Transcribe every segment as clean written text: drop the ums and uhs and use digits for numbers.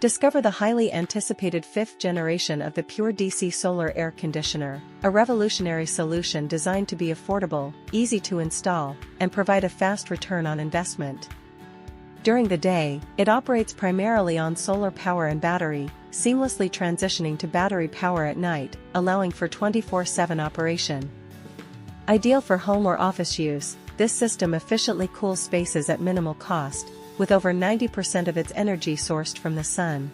Discover the highly anticipated fifth generation of the Pure DC Solar Air Conditioner, a revolutionary solution designed to be affordable, easy to install, and provide a fast return on investment. During the day, it operates primarily on solar power and battery, seamlessly transitioning to battery power at night, allowing for 24/7 operation. Ideal for home or office use, this system efficiently cools spaces at minimal cost, with over 90% of its energy sourced from the sun.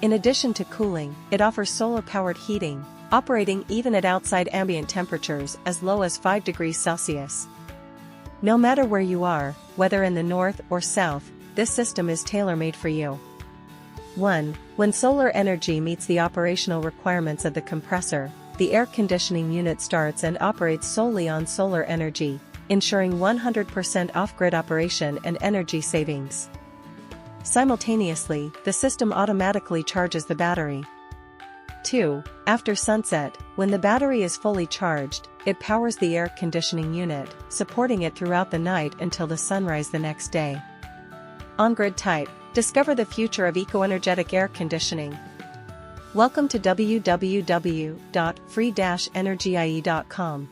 In addition to cooling, it offers solar-powered heating, operating even at outside ambient temperatures as low as 5 degrees Celsius. No matter where you are, whether in the north or south, this system is tailor-made for you. 1. When solar energy meets the operational requirements of the compressor, the air conditioning unit starts and operates solely on solar energy, ensuring 100% off-grid operation and energy savings. Simultaneously, the system automatically charges the battery. 2. After sunset, when the battery is fully charged, it powers the air conditioning unit, supporting it throughout the night until the sunrise the next day. On-grid type. Discover the future of eco-energetic air conditioning. Welcome to www.free-energye.com.